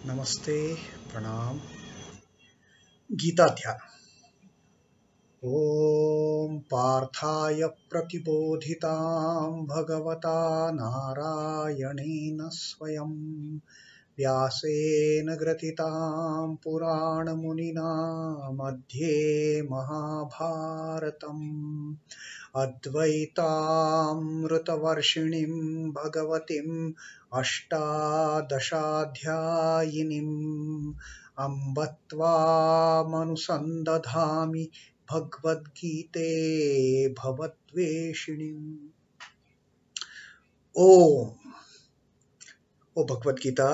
नमस्ते प्रणाम गीता ध्यान ओम पार्थाय प्रतिबोधितां भगवता नारायणेन स्वयं व्यासेन ग्रथितां पुराणमुनिना मध्ये महाभारतम् अद्वैतामृतवर्षिणीं भगवतीम् अष्टादशाध्यायिनीम् अम्ब त्वामनुसन्दधामि भगवद्गीते भवद्वेषिणीम्। Om. O Bhagavad Gita,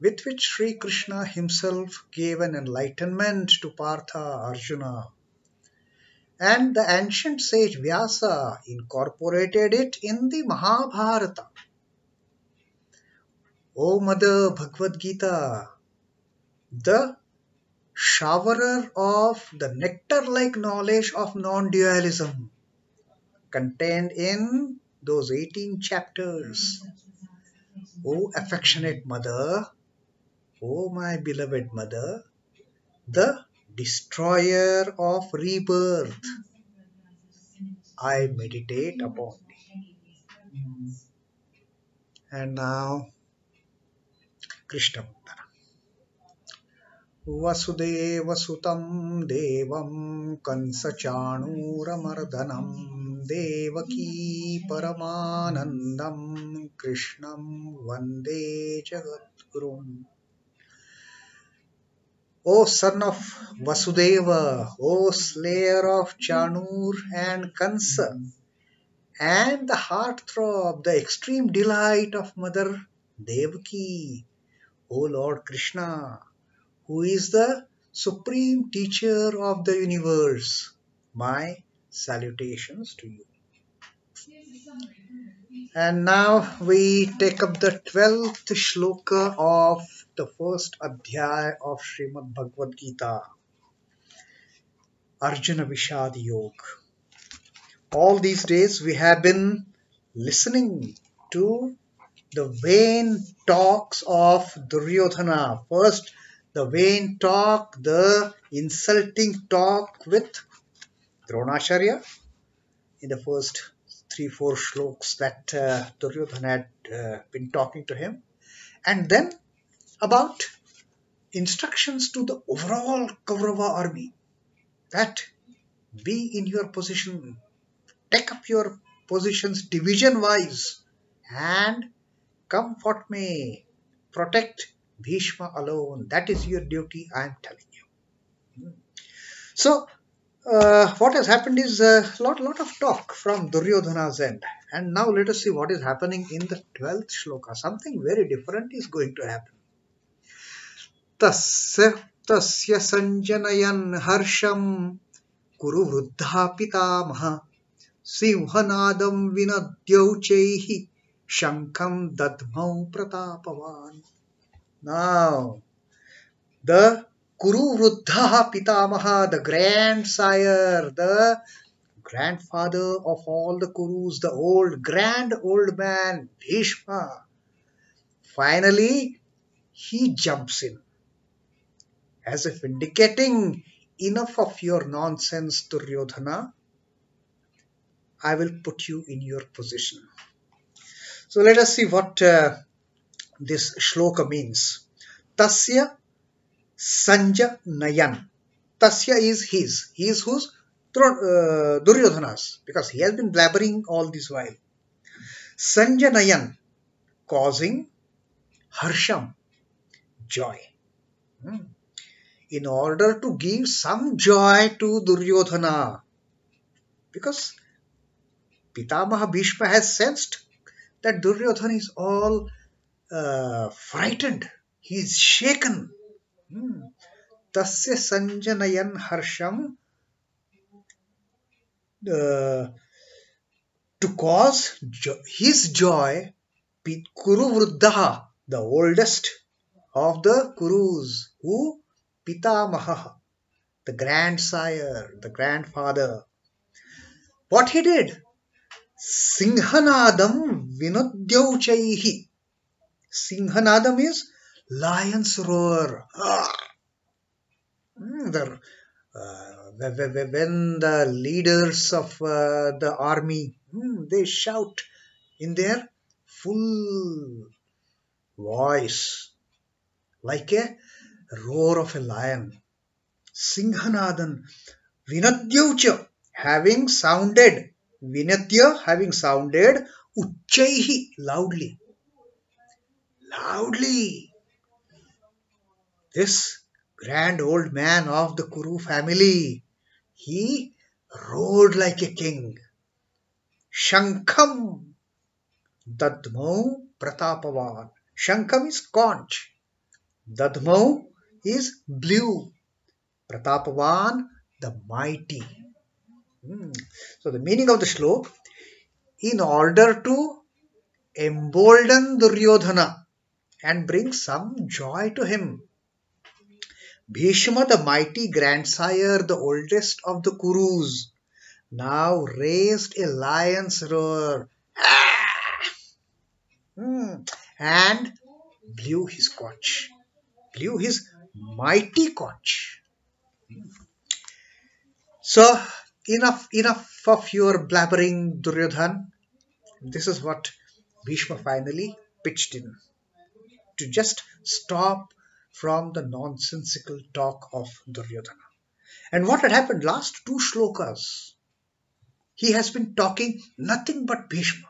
with which Sri Krishna himself gave an enlightenment to Partha Arjuna, and the ancient sage Vyasa incorporated it in the Mahabharata. O Mother Bhagavad Gita, the showerer of the nectar-like knowledge of non-dualism, contained in those 18 chapters. O affectionate mother, O my beloved mother, the destroyer of rebirth, I meditate upon thee. And now, Krishna Vandana. Vasudeva Sutam Devam Kansachanuramardanam Devaki Paramanandam Krishnam Vande Jagadgurum. O son of Vasudeva, O slayer of Chanur and Kansa, and the heartthrob, the extreme delight of Mother Devaki, O Lord Krishna, who is the supreme teacher of the universe, my salutations to you. And now we take up the 12th Shloka of the first Adhyaya of Srimad Bhagavad Gita, Arjuna Vishad Yoga. All these days we have been listening to the vain talks of Duryodhana. First, the vain talk, the insulting talk with Dronacharya in the first 3-4 shloks that Duryodhana had been talking to him. And then about instructions to the overall Kaurava army that be in your position, take up your positions division-wise and come what may, protect Bhishma alone. That is your duty, I am telling you. So, what has happened is a lot of talk from Duryodhana's end. And now let us see what is happening in the 12th shloka. Something very different is going to happen. Tasya sanjanayan harsham kuru vruddha pitamaha simhanadam vinadyauchaihi shankam dadmau pratapavan. Now, the Kuru Vruddha Pitamaha, the grandsire, the grandfather of all the Kurus, the grand old man, Bhishma, finally he jumps in, as if indicating, enough of your nonsense, Duryodhana, I will put you in your position. So let us see what this shloka means. Tasya Sanjanayan. Tasya is his. He is whose? Duryodhana's, because he has been blabbering all this while. Sanjanayan, causing harsham, joy. In order to give some joy to Duryodhana, because Pitamaha Bhishma has sensed that Duryodhana is all frightened. He is shaken. Tasya sanjanayan harsham, to cause his joy, Kuru Vruddha, the oldest of the Kurus, who Pitamaha, the grandsire, the grandfather. What he did? Singhanadam vinodyauchaihi. Singhanadam is lions roar. The, when the leaders of the army, they shout in their full voice like a roar of a lion. Singhanadan Vinadyaucha having sounded Uchchaihi loudly. This grand old man of the Kuru family, he roared like a king. Shankham Dadmau Pratapavan. Shankham is conch. Dadmau is blew. Pratapavan, the mighty. So the meaning of the shlok, in order to embolden Duryodhana and bring some joy to him, Bhishma, the mighty grandsire, the oldest of the Kurus, now raised a lion's roar and blew his conch, blew his mighty conch. So enough of your blabbering, Duryodhan. This is what Bhishma finally pitched in to just stop from the nonsensical talk of Duryodhana. And what had happened last two shlokas? He has been talking nothing but Bhishma.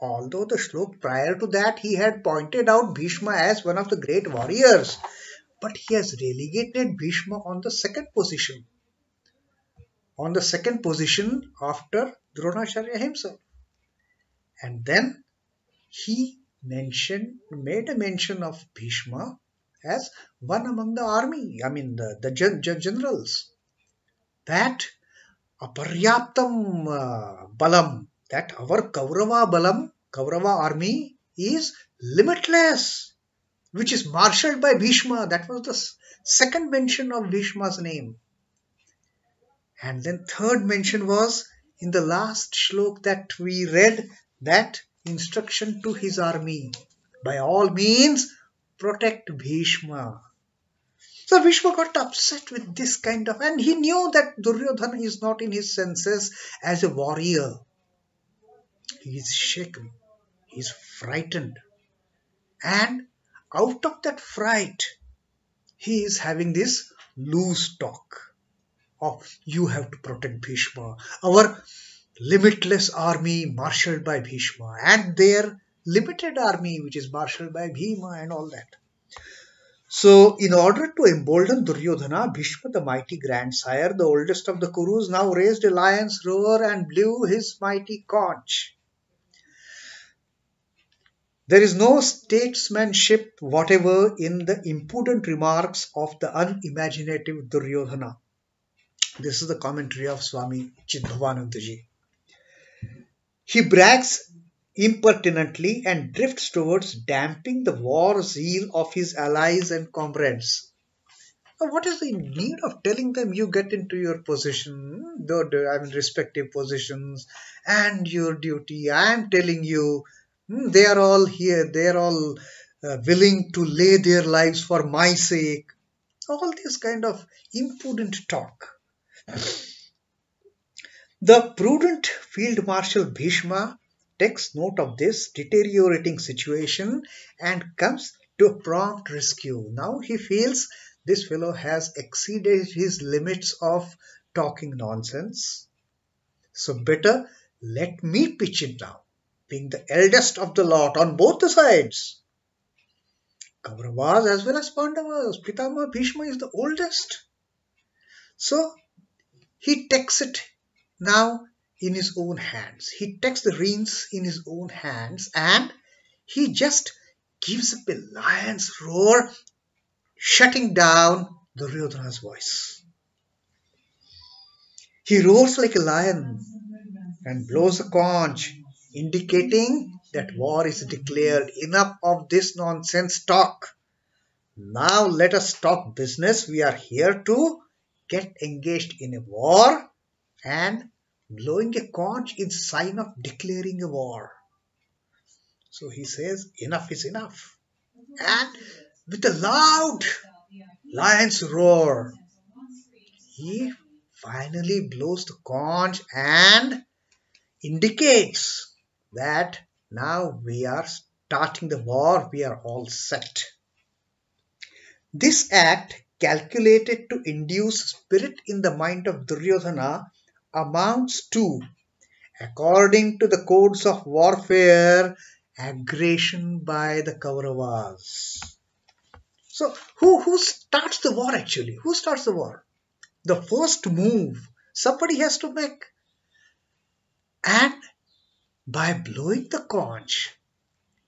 Although the shlok prior to that he had pointed out Bhishma as one of the great warriors, but he has relegated Bhishma on the second position. On the second position after Dronacharya himself. And then he made a mention of Bhishma as one among the army, the generals. That aparyaptam balam, that our Kaurava army is limitless, which is marshaled by Bhishma. That was the second mention of Bhishma's name. And then third mention was in the last shlok that we read, that instruction to his army. By all means, protect Bhishma. So Bhishma got upset with this kind of, and he knew that Duryodhana is not in his senses as a warrior. He is shaken. He is frightened. And out of that fright, he is having this loose talk of, you have to protect Bhishma, our limitless army marshaled by Bhishma, and their limited army which is marshaled by Bhima and all that. So in order to embolden Duryodhana, Bhishma, the mighty grandsire, the oldest of the Kurus, now raised a lion's roar and blew his mighty conch. There is no statesmanship whatever in the impudent remarks of the unimaginative Duryodhana. This is the commentary of Swami Chidbhavananda ji. He brags impertinently and drifts towards damping the war zeal of his allies and comrades. Now, what is the need of telling them you get into your position, respective positions, and your duty? I am telling you, they are all here, they are all willing to lay their lives for my sake. All this kind of impudent talk. The prudent Field Marshal Bhishma takes note of this deteriorating situation and comes to a prompt rescue. Now he feels this fellow has exceeded his limits of talking nonsense. So better let me pitch it down, being the eldest of the lot on both the sides. Kauravas as well as Pandavas. Pitama Bhishma is the oldest. So he takes it now in his own hands. He takes the reins in his own hands and he just gives up a lion's roar, shutting down Duryodhana's voice. He roars like a lion and blows a conch, indicating that war is declared. Enough of this nonsense talk. Now let us talk business. We are here to get engaged in a war, and blowing a conch is sign of declaring a war. So he says enough is enough. And with a loud lion's roar, he finally blows the conch and indicates that now we are starting the war, we are all set. This act, calculated to induce spirit in the mind of Duryodhana, amounts to, according to the codes of warfare, aggression by the Kauravas. So, who starts the war actually? Who starts the war? The first move somebody has to make. And by blowing the conch,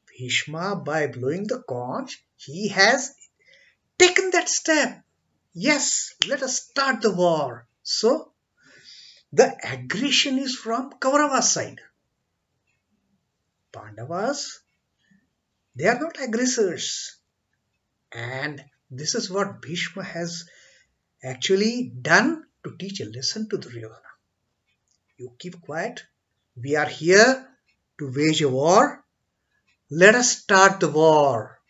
Bhishma, by blowing the conch, he has taken that step. Yes, let us start the war. So, the aggression is from Kaurava's side. Pandavas, they are not aggressors. And this is what Bhishma has actually done to teach a lesson to Duryodhana. You keep quiet. We are here to wage a war. Let us start the war.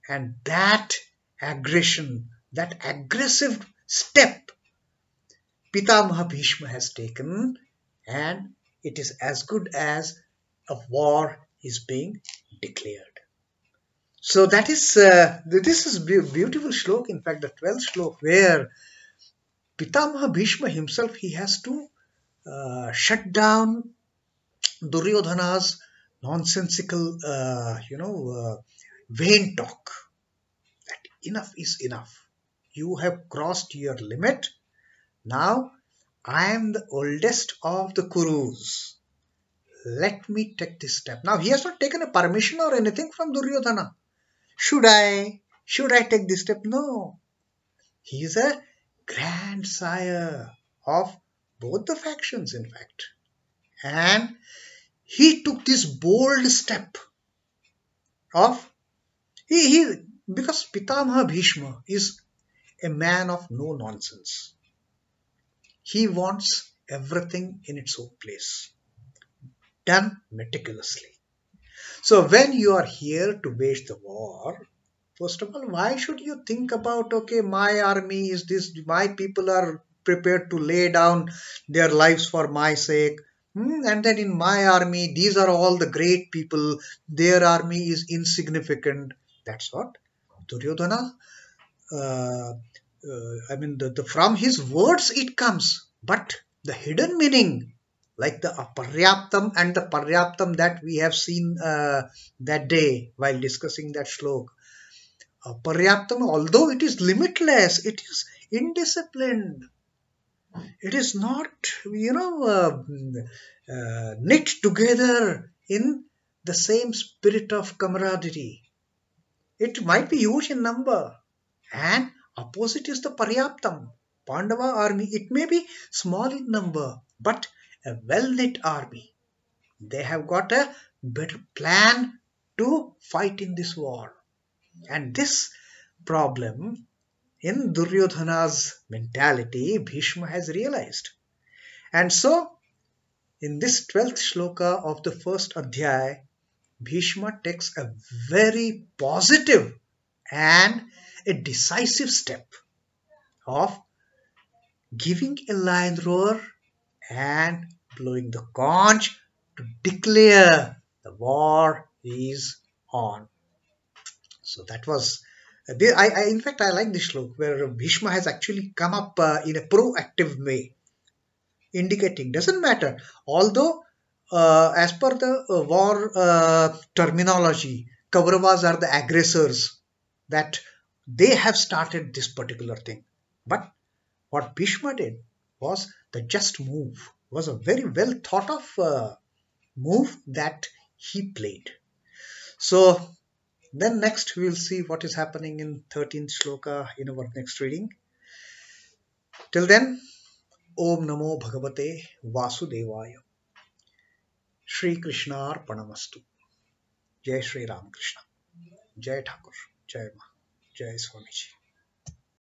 And that aggression, that aggressive step, Pitamaha Bhishma has taken, and it is as good as a war is being declared. So that is this is beautiful shloka. In fact, the 12th shloka, where Pitamaha Bhishma himself, he has to shut down Duryodhana's nonsensical, vain talk. That enough is enough. You have crossed your limit. Now I am the oldest of the Kurus. Let me take this step. Now he has not taken a permission or anything from Duryodhana. Should I take this step? No. He is a grandsire of both the factions, in fact. And he took this bold step of, because Pitamaha Bhishma is a man of no nonsense. He wants everything in its own place, done meticulously. So when you are here to wage the war, first of all, why should you think about, okay, my army is this, my people are prepared to lay down their lives for my sake, and then in my army, these are all the great people, their army is insignificant. That's what Duryodhana, from his words it comes, but the hidden meaning, like the aparyaptam and the paryaptam that we have seen that day while discussing that shloka. Aparyaptam, although it is limitless, it is indisciplined. It is not, knit together in the same spirit of camaraderie. It might be huge in number, and opposite is the paryaptam. Pandava army, it may be small in number, but a well-knit army. They have got a better plan to fight in this war. And this problem in Duryodhana's mentality, Bhishma has realized. And so, in this 12th shloka of the first adhyaya, Bhishma takes a very positive and a decisive step of giving a lion roar and blowing the conch to declare the war is on. So that was, in fact, I like this shloka where Bhishma has actually come up in a proactive way, indicating, doesn't matter, although as per the war terminology, Kauravas are the aggressors, that they have started this particular thing. But what Bhishma did was the just move, was a very well thought of move that he played. So then next we will see what is happening in 13th shloka in our next reading. Till then, Om Namo Bhagavate Vasudevaya. Shri Krishna Arpanamastu. Jai Shri Ram Krishna. Jai Thakur. Jai Ma. Jai Swamiji.